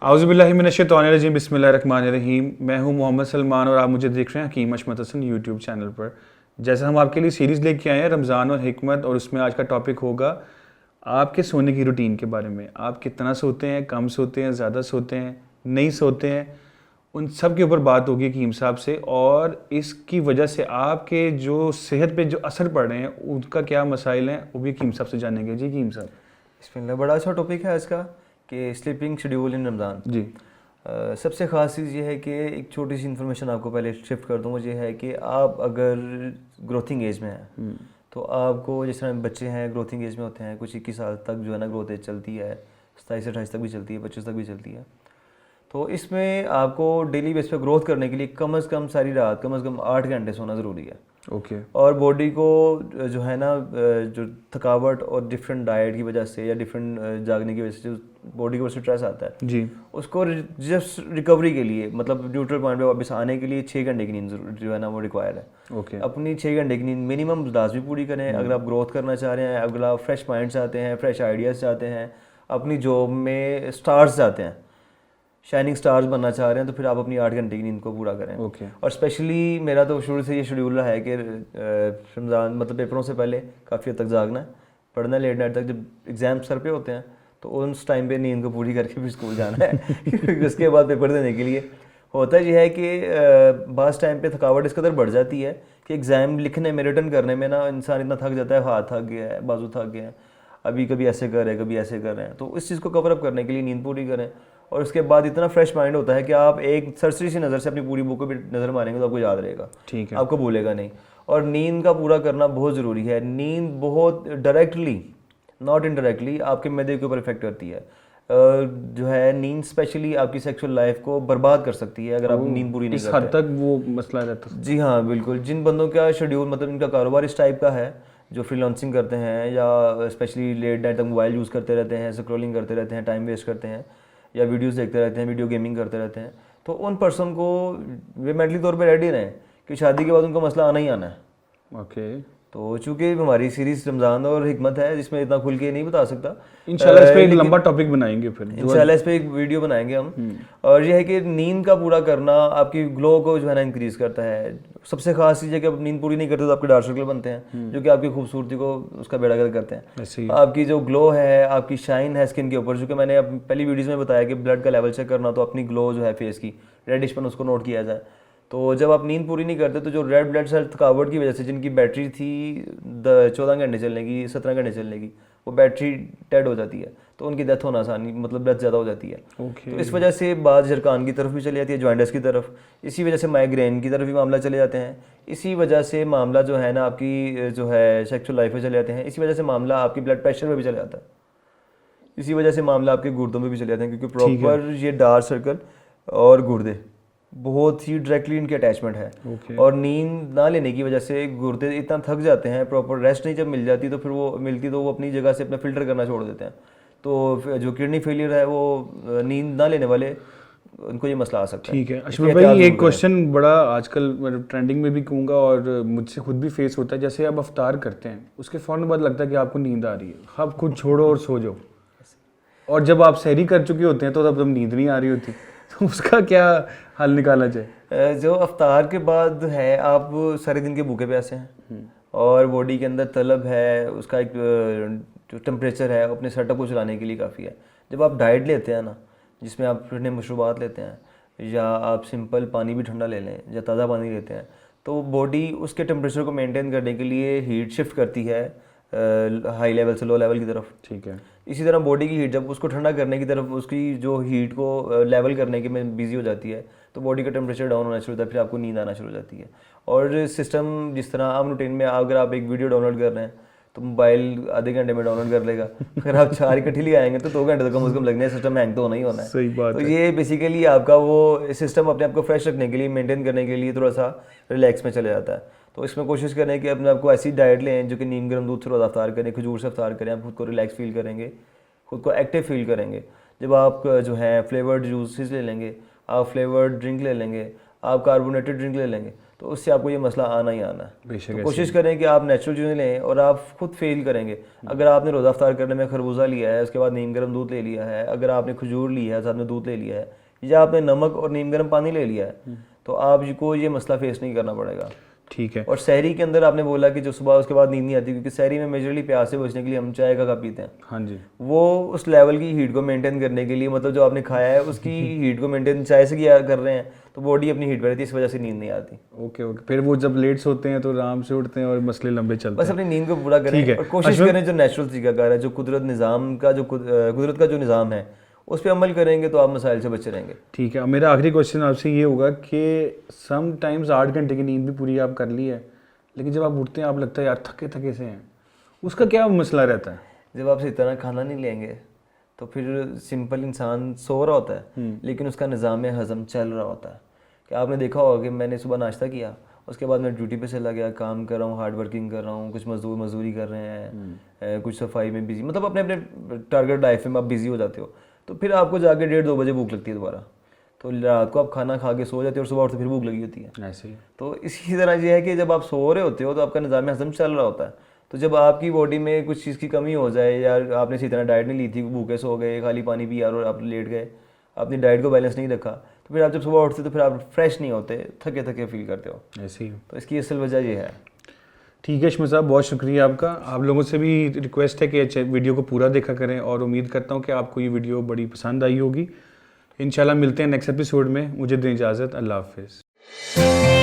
औज़ुबिल्लाहिमिनश्शैतानिर्रजीम बिस्मिल्लाहिर्रहमानिर्रहीम। मैं हूं मोहम्मद सलमान और आप मुझे देख रहे हैं हकीम अशमत हसन यूट्यूब चैनल पर। जैसे हम आपके लिए सीरीज़ लेके आए हैं रमज़ान और हिकमत, और उसमें आज का टॉपिक होगा आपके सोने की रूटीन के बारे में। आप कितना सोते हैं, कम सोते हैं, ज़्यादा सोते हैं, नहीं सोते हैं, उन सब के ऊपर बात होगी हकीम साहब से। और इसकी वजह से आपके जो सेहत पे जो असर पड़ रहे हैं उनका क्या मसाइल हैं वो भी हकीम साहब से जानेंगे। जी हकीम साहब। बिस्मिल्लाह, बड़ा अच्छा टॉपिक है आज का कि स्लीपिंग शेड्यूल इन रमज़ान। जी। सबसे ख़ास चीज़ ये है कि एक छोटी सी इन्फॉर्मेशन आपको पहले शिफ्ट कर दूँ, वो ये है कि आप अगर ग्रोथिंग एज में हैं तो आपको, जिस तरह बच्चे हैं ग्रोथिंग एज में होते हैं, कुछ 21 साल तक जो है ना ग्रोथ एज चलती है, 27 से 28 तक भी चलती है, 25 तक भी चलती है। तो इसमें आपको डेली बेस पे ग्रोथ करने के लिए कम से कम सारी रात कम से कम 8 घंटे सोना ज़रूरी है। ओके। और बॉडी को जो है ना जो थकावट और डिफरेंट डाइट की वजह से या डिफरेंट जागने की वजह से जो बॉडी को स्ट्रेस आता है जी, उसको जस्ट रिकवरी के लिए, मतलब न्यूट्रल पॉइंट पे वापस आने के लिए 6 घंटे की नींद जो है ना वो रिक्वायर्ड है। ओके। अपनी 6 घंटे की नींद मिनिमम लाजमी पूरी करें अगर आप ग्रोथ करना चाह रहे हैं, अगर आप फ्रेश माइंड चाहते हैं, फ्रेश आइडियाज़ चाहते हैं, अपनी जॉब में स्टार्स चाहते हैं, शाइनिंग स्टार्स बनना चाह रहे हैं, तो फिर आप अपनी 8 घंटे की नींद को पूरा करें। ओके। और स्पेशली मेरा तो शुरू से ये शेड्यूल रहा है कि रमज़ान मतलब पेपरों से पहले काफ़ी हद तक जागना है, पढ़ना है लेट नाइट तक। जब एग्ज़ाम सर पे होते हैं तो उस टाइम पे नींद को पूरी करके फिर स्कूल जाना है उसके बाद पेपर देने के लिए। होता यह है कि बास टाइम पे थकावट इस कदर बढ़ जाती है कि एग्ज़ाम लिखने में, रिटर्न करने में ना इंसान इतना थक जाता है, हाथ थक गया है, बाजू थक गया है, अभी कभी ऐसे कर रहे हैं कभी ऐसे कर रहे हैं। तो इस चीज़ को कवर अप करने के लिए नींद पूरी करें। और उसके बाद इतना फ्रेश माइंड होता है कि आप एक सरसरी सी नज़र से अपनी पूरी बुक को भी नज़र मारेंगे तो आपको याद रहेगा, ठीक है। आपको भूलेगा नहीं। और नींद का पूरा करना बहुत ज़रूरी है। नींद बहुत डायरेक्टली नॉट इनडायरेक्टली आपके मैदे के ऊपर इफेक्ट करती है। जो है नींद स्पेशली आपकी सेक्सुअल लाइफ को बर्बाद कर सकती है अगर आप नींद पूरी नहीं इस करते। हद तक वो मसला रहता है। जी हाँ बिल्कुल। जिन बंदों का शेड्यूल मतलब इनका कारोबार इस टाइप का है, जो फ्रीलांसिंग करते हैं या स्पेशली लेट नाइट तक मोबाइल यूज़ करते रहते हैं, स्क्रॉलिंग करते रहते हैं, टाइम वेस्ट करते हैं, या वीडियोस देखते रहते हैं, वीडियो गेमिंग करते रहते हैं, तो उन पर्सन को वे मेंटली तौर पे रेडी रहें कि शादी के बाद उनका मसला आना ही आना है। ओके। तो चूँकि हमारी सीरीज़ रमज़ान और हिकमत है जिसमें इतना खुल के नहीं बता सकता, इंशाल्लाह इस पे एक लंबा टॉपिक बनाएंगे फिर इंशाल्लाह इस पे एक वीडियो बनाएंगे हम। और यह है कि नींद का पूरा करना आपकी ग्लो को जो है ना इंक्रीज़ करता है। सबसे खास चीज़ है कि आप नींद पूरी नहीं करते तो आपके डार्क सर्कल बनते हैं जो कि आपकी खूबसूरती को उसका बेड़ा गर्क करते हैं। आपकी जो ग्लो है, आपकी शाइन है स्किन के ऊपर, जो कि मैंने अब पहली वीडियोज़ में बताया कि ब्लड का लेवल चेक करना, तो अपनी ग्लो जो है फेस की रेडिशपन उसको नोट किया जाए। तो जब आप नींद पूरी नहीं करते तो जो रेड ब्लड सेल थकावट की वजह से जिनकी बैटरी थी 14 घंटे चलने की, 17 घंटे चलने की, वो बैटरी डेड हो जाती है, तो उनकी डेथ होना आसानी, मतलब डेथ ज़्यादा हो जाती है। तो इस वजह से बात झरकान की तरफ भी चली जाती है, जॉइंटस की तरफ, इसी वजह से माइग्रेन की तरफ भी मामला चले जाते हैं, इसी वजह से मामला जो है ना आपकी जो है सेक्सुअल लाइफ में चले जाते हैं, इसी वजह से मामला आपकी ब्लड प्रेशर में भी चले जाता है, इसी वजह से मामला आपके गुर्दों में भी चले जाते हैं, क्योंकि प्रॉपर ये डार्क सर्कल और गुर्दे बहुत ही डायरेक्टली इनकी अटैचमेंट है। और नींद ना लेने की वजह से गुर्दे इतना थक जाते हैं, प्रॉपर रेस्ट नहीं जब मिल जाती तो फिर वो अपनी जगह से अपना फिल्टर करना छोड़ देते हैं। तो जो किडनी फेलियर है वो नींद ना लेने वाले उनको ये मसला आ सकता है। ठीक है अशमत भाई, एक क्वेश्चन बड़ा आजकल ट्रेंडिंग में भी कहूँगा और मुझसे खुद भी फेस होता है। जैसे आप अफ्तार करते हैं उसके फ़ौरन बाद लगता है कि आपको नींद आ रही है, आप खुद छोड़ो और सो जाओ, और जब आप सहरी कर चुके होते हैं तो तब नींद नहीं आ रही होती, तो उसका क्या हल निकाला जाए? जो अफ्तार के बाद है, आप सारे दिन के भूखे प्यासे हैं और बॉडी के अंदर तलब है, उसका एक जो टेम्परेचर है अपने सेटअप को चलाने के लिए काफ़ी है। जब आप डाइट लेते हैं ना, जिसमें आप ठंडे मशरूबात लेते हैं या आप सिंपल पानी भी ठंडा ले लें या ताज़ा पानी लेते हैं, तो बॉडी उसके टेम्परेचर को मेंटेन करने के लिए हीट शिफ्ट करती है हाई लेवल से लो लेवल की तरफ। ठीक है। इसी तरह बॉडी की हीट जब उसको ठंडा करने की तरफ, उसकी जो हीट को लेवल करने के में बिजी हो जाती है, तो बॉडी का टेम्परेचर डाउन होना शुरू होता है, फिर आपको नींद आना शुरू हो जाती है। और सिस्टम जिस तरह आम रूटीन में अगर आप एक वीडियो डाउनलोड कर रहे हैं तो मोबाइल आधे घंटे में डाउनलोड कर लेगा, अगर आप 4 इकट्ठी ले आएंगे तो 2 घंटे तो कम से कम लगने, सिस्टम हैंग तो होना ही होना है। सही बात तो है। ये बेसिकली आपका वो सिस्टम अपने आप को फ्रेश रखने के लिए, मेंटेन करने के लिए थोड़ा सा रिलैक्स में चले जाता है। तो इसमें कोशिश करें कि अपने आपको ऐसी डाइट लें जो कि नीम गर्म दूध से रोज़ अफ्तार करें, खजूर से अफ्तार करें, आप खुद को रिलैक्स फील करेंगे, खुद को एक्टिव फील करेंगे। जब आप जो है फ्लेवर्ड जूसेस ले लेंगे, आप फ्लेवर्ड ड्रिंक ले लेंगे, आप कार्बोनेटेड ड्रिंक ले लेंगे तो उससे आपको ये मसला आना ही आना है। बेशक तो कोशिश करें कि आप नेचुरल चीज़ें लें और आप खुद फेल करेंगे। अगर आपने रोज़ा अफ्तार करने में खरबूजा लिया है, उसके बाद नीम गर्म दूध ले लिया है, अगर आपने खजूर लिया है, साथ में दूध ले लिया है, या आपने नमक और नीम गर्म पानी ले लिया है, तो आपको ये मसला फेस नहीं करना पड़ेगा। ठीक है। और सहरी के अंदर आपने बोला कि जो सुबह उसके बाद नींद नहीं आती, क्योंकि सहरी में मेजरली प्यास से बचने के लिए हम चाय का कप पीते हैं। हाँ जी। वो उस लेवल की हीट को मेंटेन करने के लिए, मतलब जो आपने खाया है उसकी हीट को मेंटेन चाय से किया कर रहे हैं, तो बॉडी अपनी हीट पर रहती है, इस वजह से नींद नहीं आती। ओके ओके, फिर वो जब लेट सोते हैं तो आराम से उठते हैं और मसले लंबे चलते बस हैं। अपनी नींद को पूरा ठीक है। करें और कोशिश करें जो नेचुरल तरीकाकार है, जो कुदरत निज़ाम का जो कुदरत का जो निज़ाम है उस पर अमल करेंगे तो आप मसाइल से बचे रहेंगे। ठीक है। मेरा आखिरी क्वेश्चन आपसे ये होगा कि सम टाइम्स 8 घंटे की नींद भी पूरी आप कर ली है, लेकिन जब आप उठते हैं आप लगता है यार थके थके से हैं, उसका क्या मसला रहता है? जब आप सही तरह खाना नहीं लेंगे तो फिर सिंपल इंसान सो रहा होता है लेकिन उसका निज़ाम हज़म चल रहा होता है। कि आपने देखा होगा कि मैंने सुबह नाश्ता किया, उसके बाद मैं ड्यूटी पे चला गया, काम कर रहा हूँ, हार्ड वर्किंग कर रहा हूँ, कुछ मजदूरी कर रहे हैं, कुछ सफाई में बिजी, मतलब अपने अपने टारगेट लाइफ में आप बिजी हो जाते हो, तो फिर आपको जाके 1:30-2 बजे भूख लगती है दोबारा, तो रात को आप खाना खा के सो जाते हो और सुबह उठते फिर भूख लगी होती है। ऐसे ही। तो इसी तरह ये है कि जब आप सो रहे होते हो तो आपका निज़ाम हज़म चल रहा होता है, तो जब आपकी बॉडी में कुछ चीज़ की कमी हो जाए या आपने सही तरह डाइट नहीं ली थी, भूखे सो गए, खाली पानी पिया और आप लेट गए, अपनी डाइट को बैलेंस नहीं रखा, तो फिर आप जब सुबह उठते तो फिर आप फ्रेश नहीं होते, थके थके फील करते हो। ऐसे ही। तो इसकी असल वजह ये है। ठीक है अशमत साहब, बहुत शुक्रिया आपका। आप लोगों से भी रिक्वेस्ट है कि वीडियो को पूरा देखा करें और उम्मीद करता हूँ कि आपको ये वीडियो बड़ी पसंद आई होगी। इंशाल्लाह मिलते हैं नेक्स्ट एपिसोड में। मुझे दें इजाज़त। अल्लाह हाफिज़।